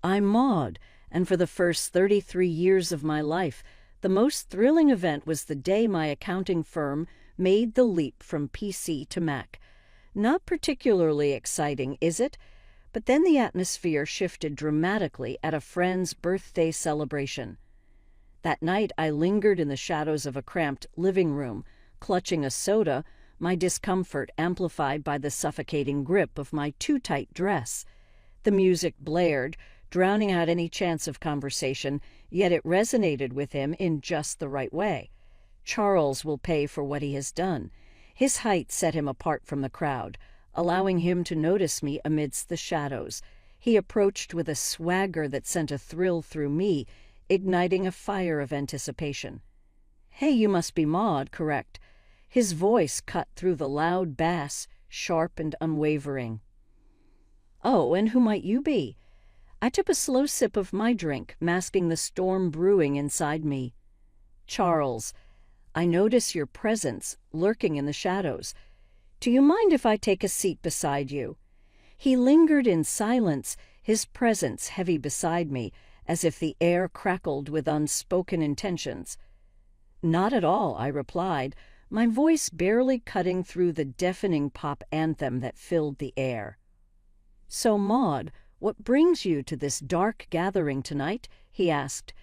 I'm Maud, and for the first 33 years of my life, the most thrilling event was the day my accounting firm made the leap from PC to Mac. Not particularly exciting, is it? But then the atmosphere shifted dramatically at a friend's birthday celebration. That night I lingered in the shadows of a cramped living room, clutching a soda, my discomfort amplified by the suffocating grip of my too-tight dress. The music blared, drowning out any chance of conversation, yet it resonated with him in just the right way. Charles will pay for what he has done. His height set him apart from the crowd, allowing him to notice me amidst the shadows. He approached with a swagger that sent a thrill through me, igniting a fire of anticipation. "Hey, you must be Maud, correct?" His voice cut through the loud bass, sharp and unwavering. "Oh, and who might you be?" I took a slow sip of my drink, masking the storm brewing inside me. "Charles, I notice your presence lurking in the shadows. Do you mind if I take a seat beside you?" He lingered in silence, his presence heavy beside me, as if the air crackled with unspoken intentions. "Not at all," I replied, my voice barely cutting through the deafening pop anthem that filled the air. "So, Maud, what brings you to this dark gathering tonight?" he asked,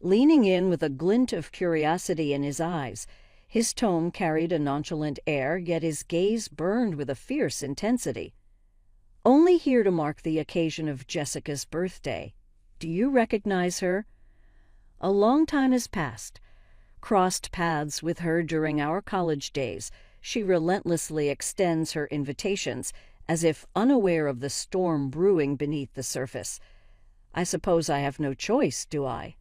leaning in with a glint of curiosity in his eyes. His tone carried a nonchalant air, yet his gaze burned with a fierce intensity. "Only here to mark the occasion of Jessica's birthday. Do you recognize her?" "A long time has passed. Crossed paths with her during our college days. She relentlessly extends her invitations, as if unaware of the storm brewing beneath the surface. I suppose I have no choice, do I?"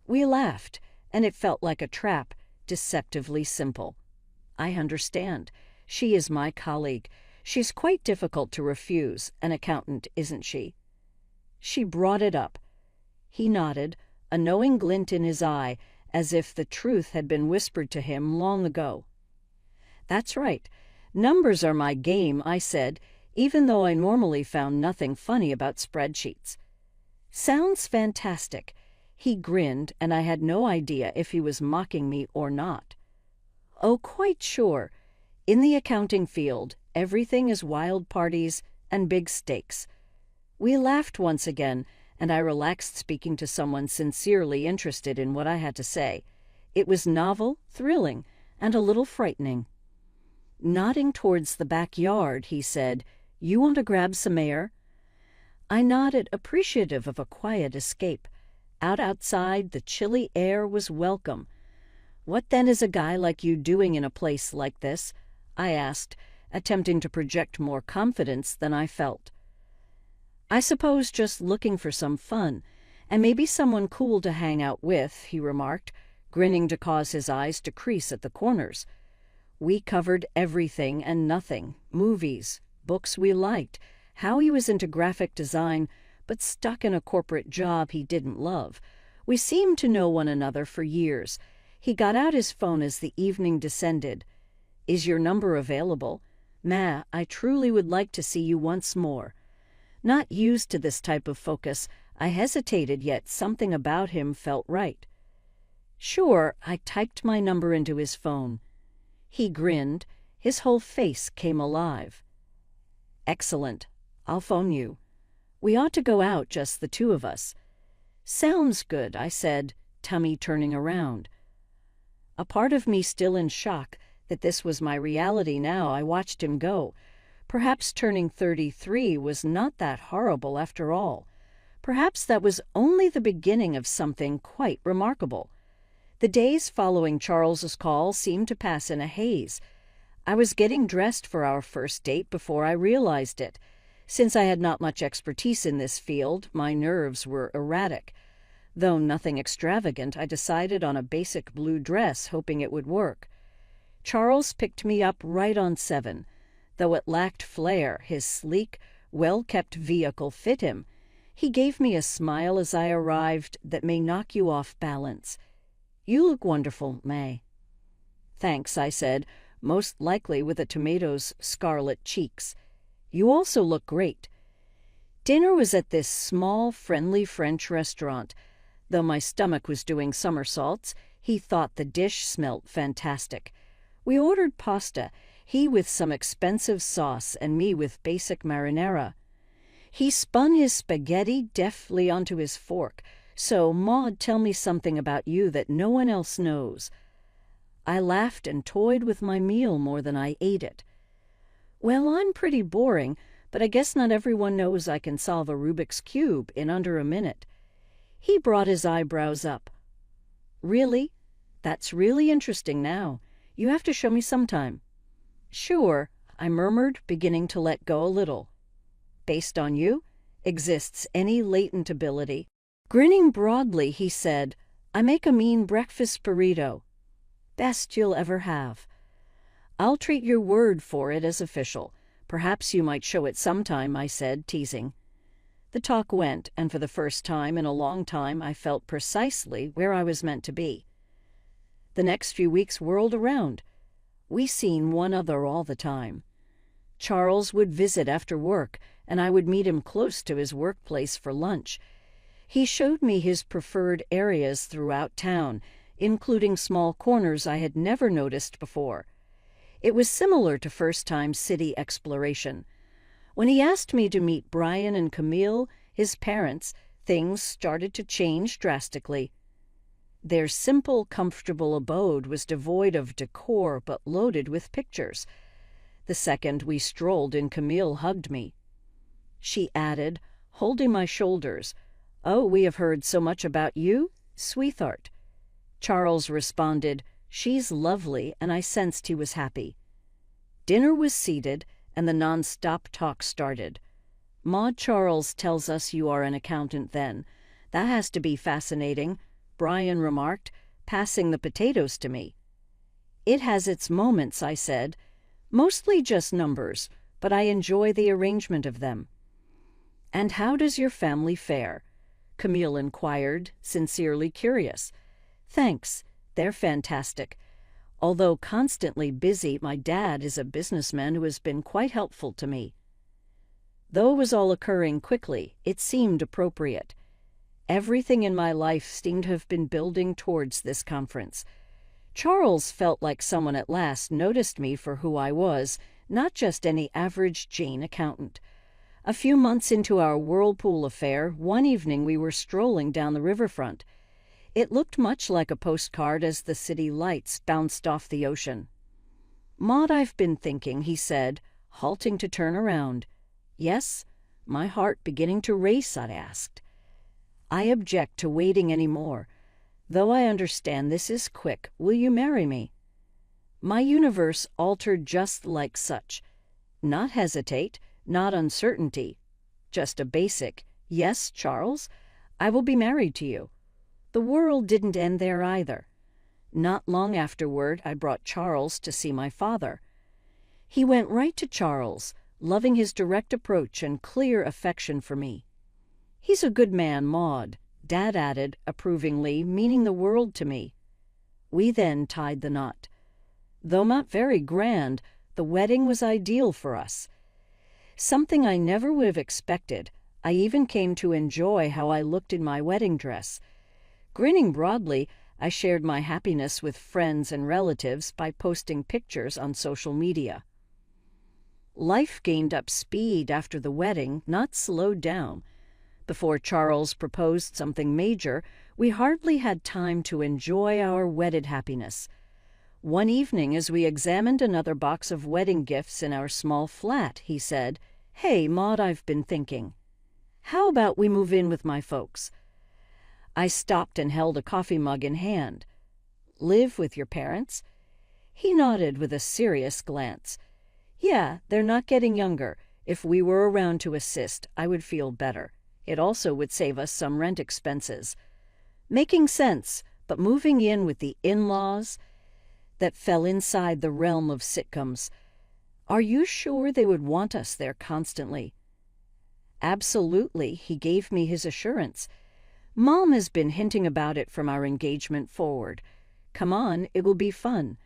We laughed, and it felt like a trap, deceptively simple. "I understand. She is my colleague. She's quite difficult to refuse, an accountant, isn't she?" She brought it up. He nodded, a knowing glint in his eye, as if the truth had been whispered to him long ago. "That's right. Numbers are my game," I said, even though I normally found nothing funny about spreadsheets. "Sounds fantastic." He grinned, and I had no idea if he was mocking me or not. "Oh, quite sure. In the accounting field, everything is wild parties and big stakes." We laughed once again, and I relaxed, speaking to someone sincerely interested in what I had to say. It was novel, thrilling, and a little frightening. Nodding towards the backyard, he said, "You want to grab some air?" I nodded, appreciative of a quiet escape. Outside, the chilly air was welcome. "What then is a guy like you doing in a place like this?" I asked, attempting to project more confidence than I felt. "I suppose just looking for some fun, and maybe someone cool to hang out with," he remarked, grinning to cause his eyes to crease at the corners. We covered everything and nothing, movies, books we liked, how he was into graphic design, but stuck in a corporate job he didn't love. We seemed to know one another for years. He got out his phone as the evening descended. "Is your number available? Ma, I truly would like to see you once more." Not used to this type of focus, I hesitated, yet something about him felt right. "Sure," I typed my number into his phone. He grinned. His whole face came alive. "Excellent. I'll phone you. We ought to go out, just the two of us." "Sounds good," I said, tummy turning around. A part of me still in shock that this was my reality now, I watched him go. Perhaps turning 33 was not that horrible after all. Perhaps that was only the beginning of something quite remarkable. The days following Charles's call seemed to pass in a haze. I was getting dressed for our first date before I realized it. Since I had not much expertise in this field, my nerves were erratic. Though nothing extravagant, I decided on a basic blue dress, hoping it would work. Charles picked me up right on 7. Though it lacked flair, his sleek, well-kept vehicle fit him. He gave me a smile as I arrived that may knock you off balance. "You look wonderful, May." "Thanks," I said, most likely with a tomato's scarlet cheeks. "You also look great." Dinner was at this small, friendly French restaurant. Though my stomach was doing somersaults, he thought the dish smelt fantastic. We ordered pasta, he with some expensive sauce and me with basic marinara. He spun his spaghetti deftly onto his fork. "So, Maud, tell me something about you that no one else knows." I laughed and toyed with my meal more than I ate it. "Well, I'm pretty boring, but I guess not everyone knows I can solve a Rubik's Cube in under a minute." He brought his eyebrows up. "Really? That's really interesting now. You have to show me sometime." "Sure," I murmured, beginning to let go a little. "Based on you? Exists any latent ability?" Grinning broadly, he said, "I make a mean breakfast burrito. Best you'll ever have." "I'll treat your word for it as official. Perhaps you might show it sometime," I said, teasing. The talk went, and for the first time in a long time I felt precisely where I was meant to be. The next few weeks whirled around. We seen one another all the time. Charles would visit after work, and I would meet him close to his workplace for lunch. He showed me his preferred areas throughout town, including small corners I had never noticed before. It was similar to first-time city exploration. When he asked me to meet Brian and Camille, his parents, things started to change drastically. Their simple, comfortable abode was devoid of decor but loaded with pictures. The second we strolled in, Camille hugged me. She added, holding my shoulders, "Oh, we have heard so much about you, sweetheart." Charles responded, "She's lovely," and I sensed he was happy. Dinner was seated, and the non-stop talk started. "Maud, Charles tells us you are an accountant then. That has to be fascinating," Brian remarked, passing the potatoes to me. "It has its moments," I said. "Mostly just numbers, but I enjoy the arrangement of them." "And how does your family fare?" Camille inquired, sincerely curious. "Thanks, they're fantastic. Although constantly busy, my dad is a businessman who has been quite helpful to me." Though it was all occurring quickly, it seemed appropriate. Everything in my life seemed to have been building towards this conference. Charles felt like someone at last noticed me for who I was, not just any average Jane accountant. A few months into our whirlpool affair, one evening we were strolling down the riverfront. It looked much like a postcard as the city lights bounced off the ocean. "Maud, I've been thinking," he said, halting to turn around. "Yes?" My heart beginning to race, I asked. "I object to waiting any more. Though I understand this is quick, will you marry me?" My universe altered just like such. Not hesitate, not uncertainty. Just a basic, "Yes, Charles, I will be married to you." The world didn't end there either. Not long afterward, I brought Charles to see my father. He went right to Charles, loving his direct approach and clear affection for me. "He's a good man, Maud," Dad added approvingly, meaning the world to me. We then tied the knot. Though not very grand, the wedding was ideal for us. Something I never would have expected. I even came to enjoy how I looked in my wedding dress. Grinning broadly, I shared my happiness with friends and relatives by posting pictures on social media. Life gained up speed after the wedding, not slowed down. Before Charles proposed something major, we hardly had time to enjoy our wedded happiness. One evening, as we examined another box of wedding gifts in our small flat, he said, "Hey, Maud, I've been thinking. How about we move in with my folks?" I stopped and held a coffee mug in hand. "Live with your parents?" He nodded with a serious glance. "Yeah, they're not getting younger. If we were around to assist, I would feel better. It also would save us some rent expenses." Making sense, but moving in with the in-laws, that fell inside the realm of sitcoms. "Are you sure they would want us there constantly?" "Absolutely," he gave me his assurance. "Mom has been hinting about it from our engagement forward. Come on, it will be fun."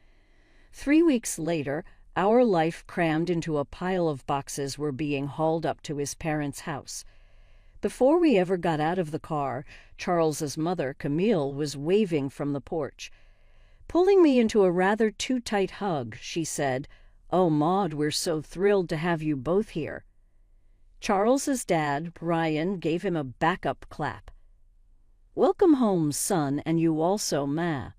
3 weeks later, our life crammed into a pile of boxes were being hauled up to his parents' house. Before we ever got out of the car, Charles's mother, Camille, was waving from the porch. Pulling me into a rather too tight hug, she said, "Oh, Maud, we're so thrilled to have you both here." Charles's dad, Brian, gave him a backup clap. "Welcome home, son, and you also, Ma."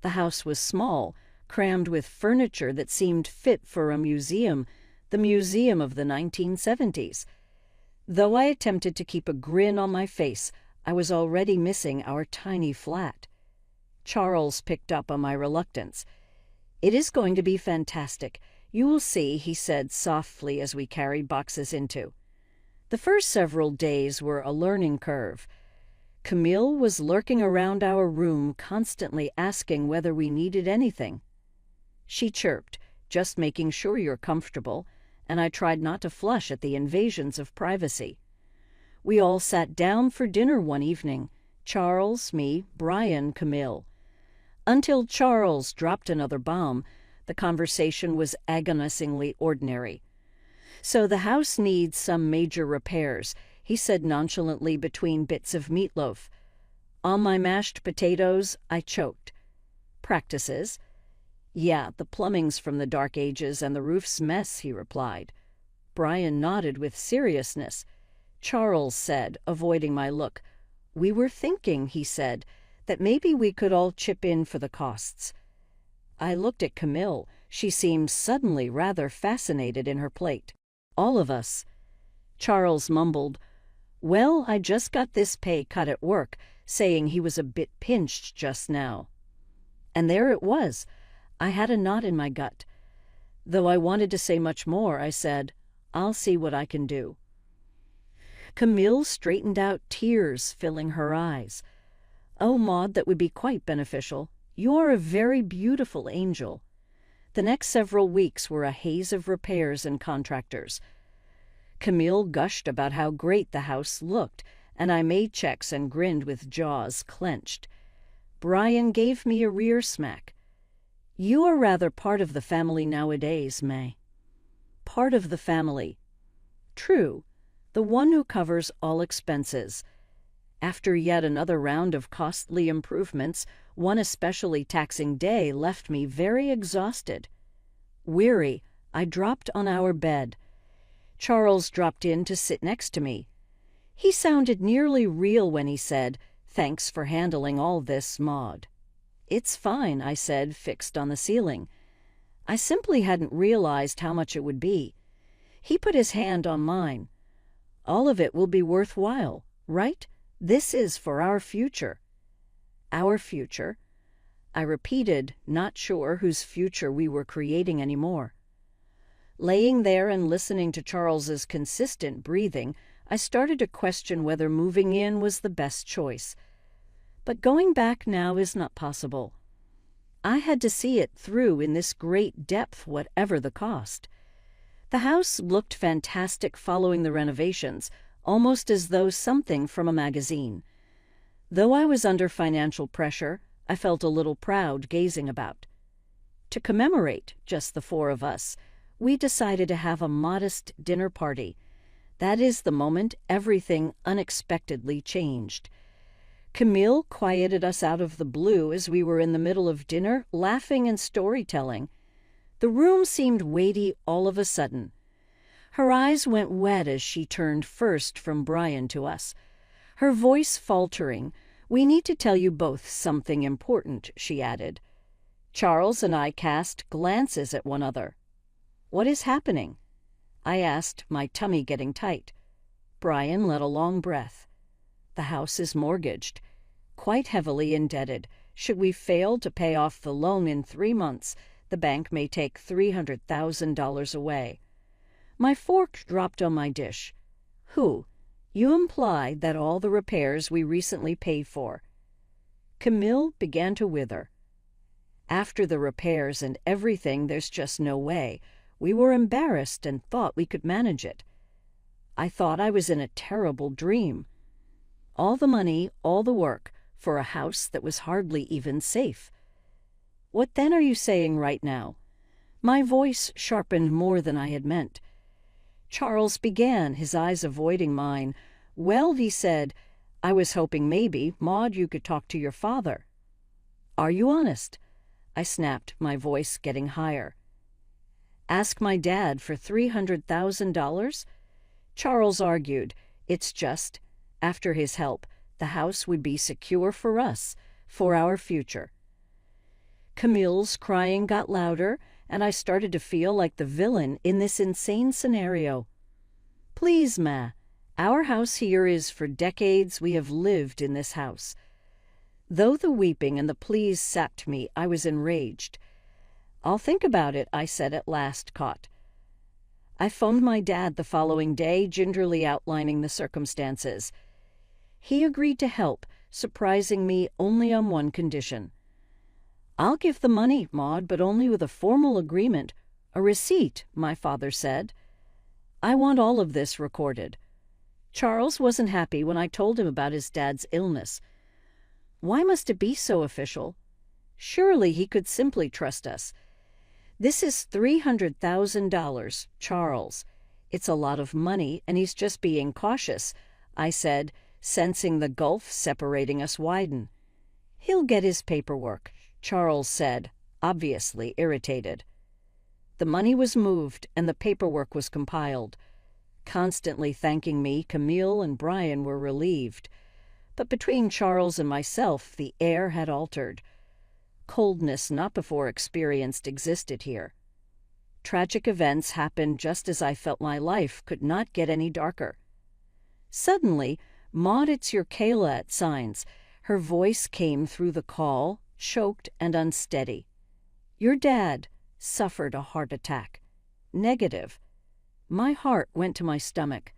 The house was small, crammed with furniture that seemed fit for a museum, the museum of the 1970s. Though I attempted to keep a grin on my face, I was already missing our tiny flat. Charles picked up on my reluctance. "It is going to be fantastic. You will see," he said softly as we carried boxes into. The first several days were a learning curve. Camille was lurking around our room, constantly asking whether we needed anything. She chirped, "Just making sure you're comfortable," and I tried not to flush at the invasions of privacy. We all sat down for dinner one evening, Charles, me, Brian, Camille. Until Charles dropped another bomb, the conversation was agonizingly ordinary. "So the house needs some major repairs," he said nonchalantly between bits of meatloaf. On my mashed potatoes, I choked. "Practices?" "Yeah, the plumbing's from the dark ages and the roof's mess," he replied. Brian nodded with seriousness. Charles said, avoiding my look, "We were thinking," he said, "that maybe we could all chip in for the costs." I looked at Camille. She seemed suddenly rather fascinated in her plate. "All of us." Charles mumbled, "Well, I just got this pay cut at work, saying he was a bit pinched just now." And there it was. I had a knot in my gut. Though I wanted to say much more, I said, "I'll see what I can do." Camille straightened out, tears filling her eyes. "Oh, Maud, that would be quite beneficial. You are a very beautiful angel." The next several weeks were a haze of repairs and contractors. Camille gushed about how great the house looked, and I made checks and grinned with jaws clenched. Brian gave me a rear smack. "You are rather part of the family nowadays, May." Part of the family. True, the one who covers all expenses. After yet another round of costly improvements, one especially taxing day left me very exhausted. Weary, I dropped on our bed. Charles dropped in to sit next to me. He sounded nearly real when he said, "Thanks for handling all this, Maud." "It's fine," I said, fixed on the ceiling. I simply hadn't realized how much it would be. He put his hand on mine. "All of it will be worthwhile, right? This is for our future." Our future? I repeated, not sure whose future we were creating anymore. Laying there and listening to Charles's consistent breathing, I started to question whether moving in was the best choice. But going back now is not possible. I had to see it through in this great depth, whatever the cost. The house looked fantastic following the renovations, almost as though something from a magazine. Though I was under financial pressure, I felt a little proud gazing about. To commemorate, just the four of us, we decided to have a modest dinner party. That is the moment everything unexpectedly changed. Camille quieted us out of the blue as we were in the middle of dinner, laughing and storytelling. The room seemed weighty all of a sudden. Her eyes went wet as she turned first from Brian to us. Her voice faltering, "We need to tell you both something important," she added. Charles and I cast glances at one another. "What is happening?" I asked, my tummy getting tight. Brian let a long breath. "The house is mortgaged, quite heavily indebted. Should we fail to pay off the loan in 3 months, the bank may take $300,000 away." My fork dropped on my dish. "Who? You imply that all the repairs we recently paid for." Camille began to wither. "After the repairs and everything, there's just no way. We were embarrassed and thought we could manage it." I thought I was in a terrible dream. All the money, all the work, for a house that was hardly even safe. "What then are you saying right now?" My voice sharpened more than I had meant. Charles began, his eyes avoiding mine. "Well," he said, "I was hoping maybe, Maud, you could talk to your father." "Are you honest?" I snapped, my voice getting higher. "Ask my dad for $300,000? Charles argued. "It's just, after his help, the house would be secure for us, for our future." Camille's crying got louder, and I started to feel like the villain in this insane scenario. "Please, Ma, our house here is for decades. We have lived in this house." Though the weeping and the pleas sapped me, I was enraged. "I'll think about it," I said at last, caught. I phoned my dad the following day, gingerly outlining the circumstances. He agreed to help, surprising me only on one condition. "I'll give the money, Maud, but only with a formal agreement, a receipt," my father said. "I want all of this recorded." Charles wasn't happy when I told him about his dad's illness. Why must it be so official? Surely he could simply trust us. "This is $300,000, Charles. It's a lot of money, and he's just being cautious," I said, sensing the gulf separating us widen. "He'll get his paperwork," Charles said, obviously irritated. The money was moved, and the paperwork was compiled. Constantly thanking me, Camille and Brian were relieved. But between Charles and myself, the air had altered. Coldness not before experienced existed here. Tragic events happened just as I felt my life could not get any darker. Suddenly, "Maud, it's your Kayla" at signs. Her voice came through the call, choked and unsteady. "Your dad suffered a heart attack. Negative." My heart went to my stomach.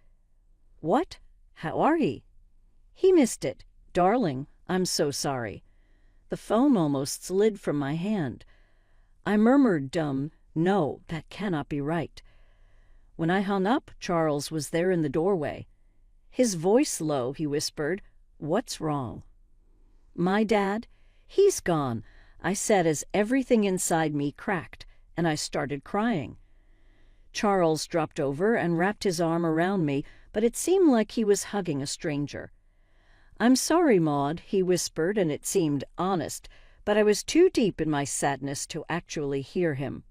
"What? How are he?" "He missed it. Darling, I'm so sorry." The phone almost slid from my hand. I murmured dumb, "No, that cannot be right." When I hung up, Charles was there in the doorway. His voice low, he whispered, "What's wrong?" "My dad? He's gone," I said as everything inside me cracked, and I started crying. Charles dropped over and wrapped his arm around me, but it seemed like he was hugging a stranger. "I'm sorry, Maud," he whispered, and it seemed honest, but I was too deep in my sadness to actually hear him.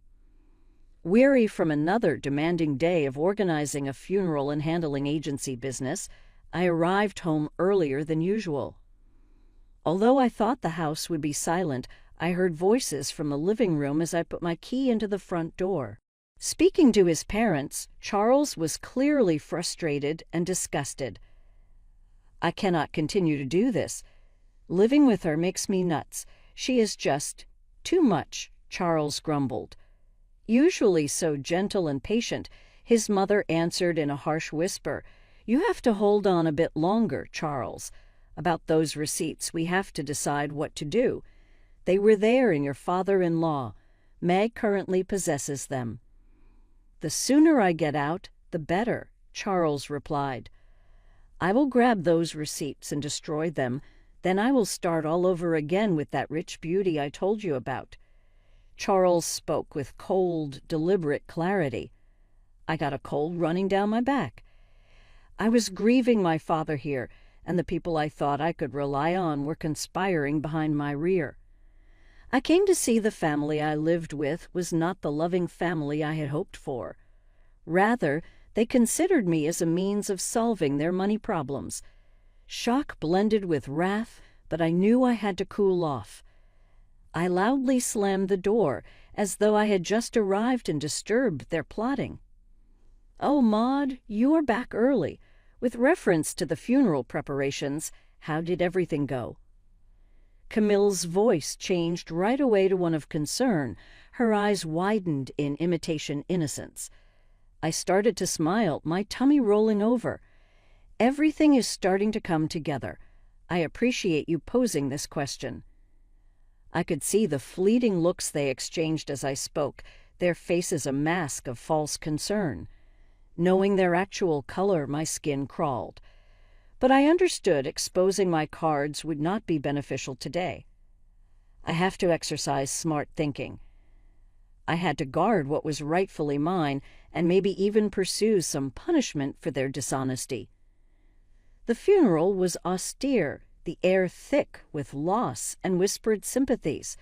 Weary from another demanding day of organizing a funeral and handling agency business, I arrived home earlier than usual. Although I thought the house would be silent, I heard voices from the living room as I put my key into the front door. Speaking to his parents, Charles was clearly frustrated and disgusted. "I cannot continue to do this. Living with her makes me nuts. She is just too much," Charles grumbled. Usually so gentle and patient, his mother answered in a harsh whisper, "You have to hold on a bit longer, Charles. About those receipts, we have to decide what to do. They were there in your father-in-law. Meg currently possesses them." "The sooner I get out, the better," Charles replied. "I will grab those receipts and destroy them. Then I will start all over again with that rich beauty I told you about." Charles spoke with cold, deliberate clarity. I got a cold running down my back. I was grieving my father here, and the people I thought I could rely on were conspiring behind my rear. I came to see the family I lived with was not the loving family I had hoped for. Rather, they considered me as a means of solving their money problems. Shock blended with wrath, but I knew I had to cool off. I loudly slammed the door, as though I had just arrived and disturbed their plotting. "Oh, Maud, you are back early. With reference to the funeral preparations, how did everything go?" Camille's voice changed right away to one of concern. Her eyes widened in imitation innocence. I started to smile, my tummy rolling over. "Everything is starting to come together. I appreciate you posing this question." I could see the fleeting looks they exchanged as I spoke, their faces a mask of false concern. Knowing their actual color, my skin crawled. But I understood exposing my cards would not be beneficial today. I have to exercise smart thinking. I had to guard what was rightfully mine and maybe even pursue some punishment for their dishonesty. The funeral was austere, the air thick with loss and whispered sympathies.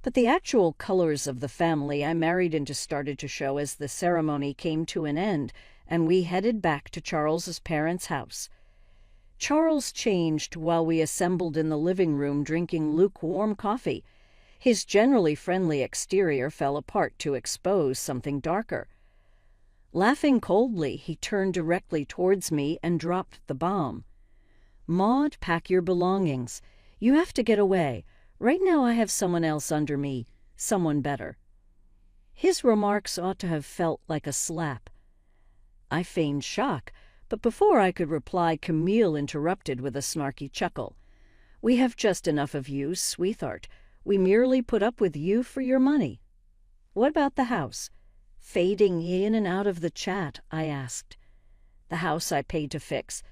But the actual colors of the family I married into started to show as the ceremony came to an end, and we headed back to Charles's parents' house. Charles changed while we assembled in the living room drinking lukewarm coffee. His generally friendly exterior fell apart to expose something darker. Laughing coldly, he turned directly towards me and dropped the bomb. "Maud, pack your belongings. You have to get away. Right now I have someone else under me, someone better." His remarks ought to have felt like a slap. I feigned shock, but before I could reply, Camille interrupted with a snarky chuckle. "We have just enough of you, sweetheart. We merely put up with you for your money." "What about the house?" Fading in and out of the chat, I asked. "The house I paid to fix.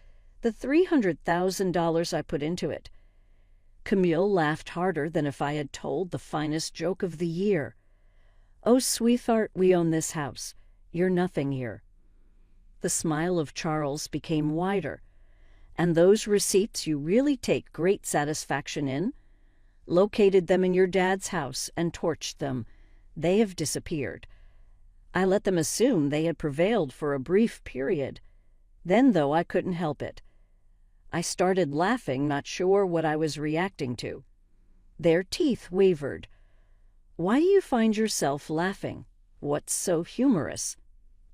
The $300,000 I put into it." Camille laughed harder than if I had told the finest joke of the year. "Oh, sweetheart, we own this house. You're nothing here." The smile of Charles became wider. "And those receipts you really take great satisfaction in? Located them in your dad's house and torched them. They have disappeared. I let them assume they had prevailed for a brief period. Then, though, I couldn't help it. I started laughing, not sure what I was reacting to. Their teeth wavered. "Why do you find yourself laughing? What's so humorous?"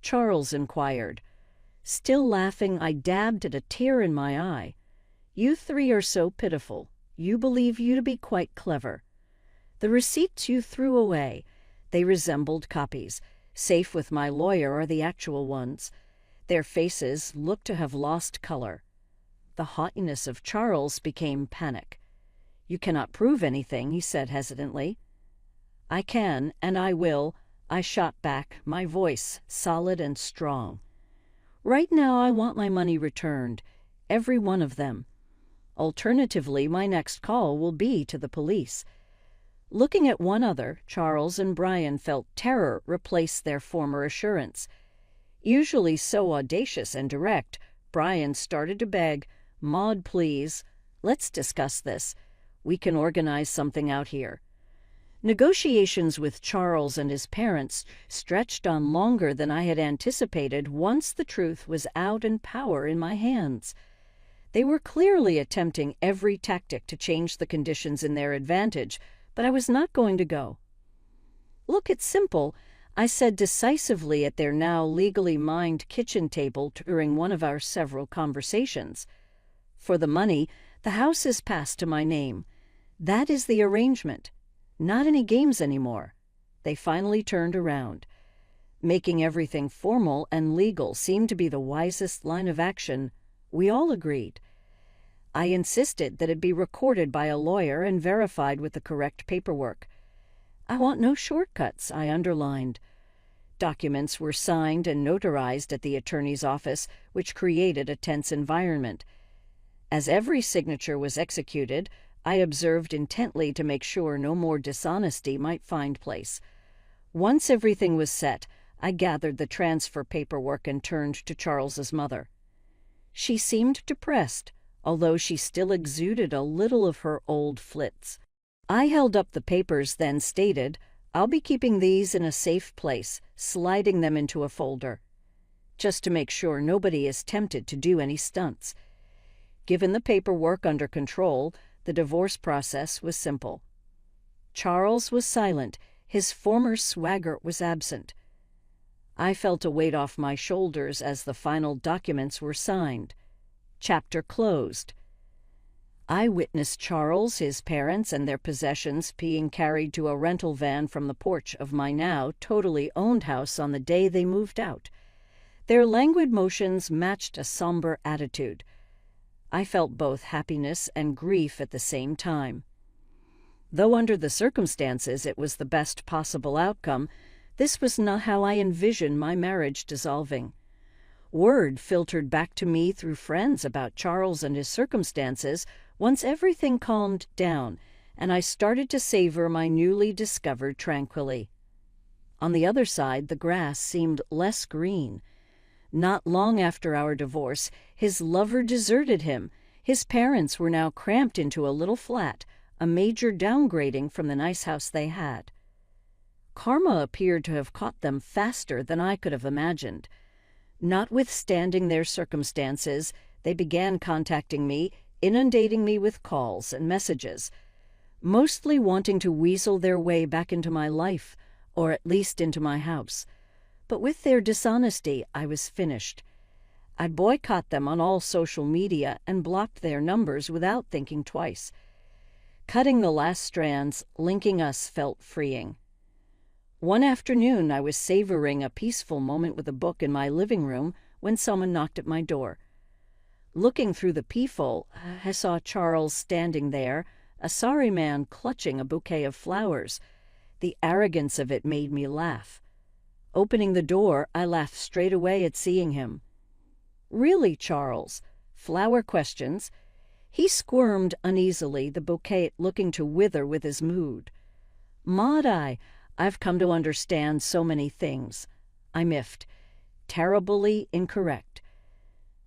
Charles inquired. Still laughing, I dabbed at a tear in my eye. "You three are so pitiful. You believe you to be quite clever. The receipts you threw away, they resembled copies. Safe with my lawyer are the actual ones. Their faces looked to have lost color." The haughtiness of Charles became panic. "You cannot prove anything," he said hesitantly. "I can, and I will," I shot back, my voice solid and strong. "Right now I want my money returned, every one of them. Alternatively, my next call will be to the police." Looking at one other, Charles and Brian felt terror replace their former assurance. Usually so audacious and direct, Brian started to beg, "Maud, please, let's discuss this. We can organize something out here." Negotiations with Charles and his parents stretched on longer than I had anticipated once the truth was out and power in my hands. They were clearly attempting every tactic to change the conditions in their advantage, but I was not going to go. "Look, it's simple," I said decisively at their now legally mined kitchen table during one of our several conversations. "For the money, the house is passed to my name. That is the arrangement. Not any games anymore." They finally turned around. Making everything formal and legal seemed to be the wisest line of action. We all agreed. I insisted that it be recorded by a lawyer and verified with the correct paperwork. "I want no shortcuts," I underlined. Documents were signed and notarized at the attorney's office, which created a tense environment. As every signature was executed, I observed intently to make sure no more dishonesty might find place. Once everything was set, I gathered the transfer paperwork and turned to Charles's mother. She seemed depressed, although she still exuded a little of her old flits. I held up the papers, then stated, "I'll be keeping these in a safe place, sliding them into a folder, just to make sure nobody is tempted to do any stunts." Given the paperwork under control, the divorce process was simple. Charles was silent. His former swagger was absent. I felt a weight off my shoulders as the final documents were signed. Chapter closed. I witnessed Charles, his parents, and their possessions being carried to a rental van from the porch of my now totally owned house on the day they moved out. Their languid motions matched a somber attitude. I felt both happiness and grief at the same time. Though under the circumstances it was the best possible outcome, this was not how I envisioned my marriage dissolving. Word filtered back to me through friends about Charles and his circumstances once everything calmed down, and I started to savor my newly discovered tranquility. On the other side, the grass seemed less green. Not long after our divorce, his lover deserted him. His parents were now cramped into a little flat, a major downgrading from the nice house they had. Karma appeared to have caught them faster than I could have imagined. Notwithstanding their circumstances, they began contacting me, inundating me with calls and messages, mostly wanting to weasel their way back into my life, or at least into my house. But with their dishonesty, I was finished. I'd boycott them on all social media and blocked their numbers without thinking twice. Cutting the last strands, linking us felt freeing. One afternoon, I was savoring a peaceful moment with a book in my living room when someone knocked at my door. Looking through the peephole, I saw Charles standing there, a sorry man clutching a bouquet of flowers. The arrogance of it made me laugh. Opening the door, I laughed straight away at seeing him. "Really, Charles? Flower questions?" He squirmed uneasily, the bouquet looking to wither with his mood. "Maud, I've come to understand so many things," I miffed. "Terribly incorrect.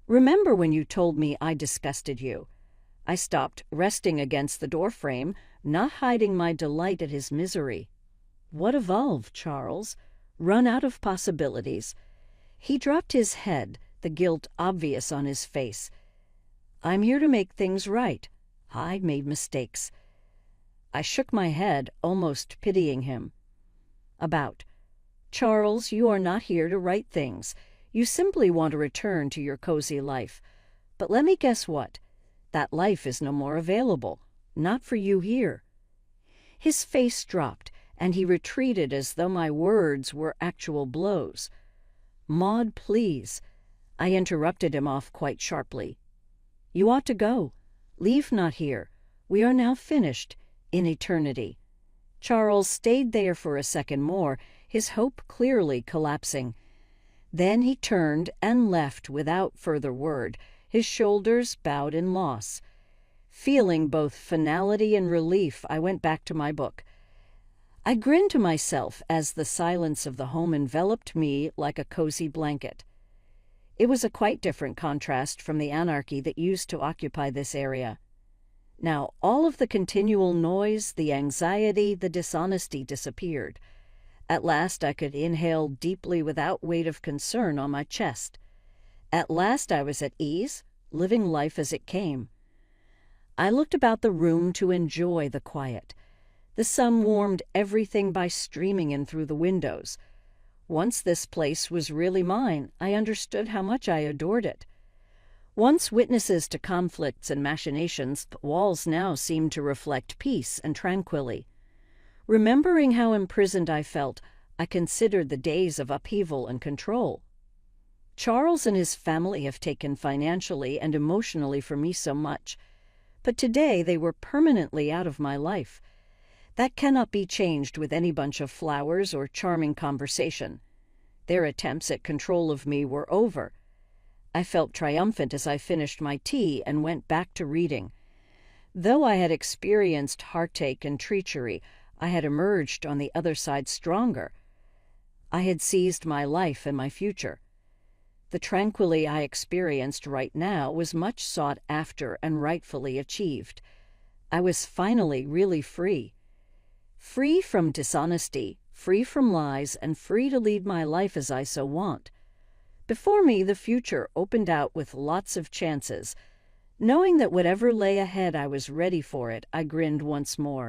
Remember when you told me I disgusted you?" I stopped, resting against the doorframe, not hiding my delight at his misery. "What evolved, Charles? Run out of possibilities?" He dropped his head, the guilt obvious on his face. "I'm here to make things right. I made mistakes." I shook my head, almost pitying him. "Charles, you are not here to right things. You simply want to return to your cozy life. But let me guess what? That life is no more available. Not for you here." His face dropped, and he retreated as though my words were actual blows. "Maud, please." I interrupted him off quite sharply. "You ought to go. Leave not here. We are now finished, in eternity." Charles stayed there for a second more, his hope clearly collapsing. Then he turned and left without further word, his shoulders bowed in loss. Feeling both finality and relief, I went back to my book. I grinned to myself as the silence of the home enveloped me like a cozy blanket. It was a quite different contrast from the anarchy that used to occupy this area. Now, all of the continual noise, the anxiety, the dishonesty disappeared. At last I could inhale deeply without weight of concern on my chest. At last I was at ease, living life as it came. I looked about the room to enjoy the quiet. The sun warmed everything by streaming in through the windows. Once this place was really mine, I understood how much I adored it. Once witnesses to conflicts and machinations, the walls now seemed to reflect peace and tranquility. Remembering how imprisoned I felt, I considered the days of upheaval and control. Charles and his family have taken financially and emotionally from me so much, but today they were permanently out of my life. That cannot be changed with any bunch of flowers or charming conversation. Their attempts at control of me were over. I felt triumphant as I finished my tea and went back to reading. Though I had experienced heartache and treachery, I had emerged on the other side stronger. I had seized my life and my future. The tranquility I experienced right now was much sought after and rightfully achieved. I was finally really free. Free from dishonesty, free from lies, and free to lead my life as I so want. Before me, the future opened out with lots of chances. Knowing that whatever lay ahead, I was ready for it, I grinned once more.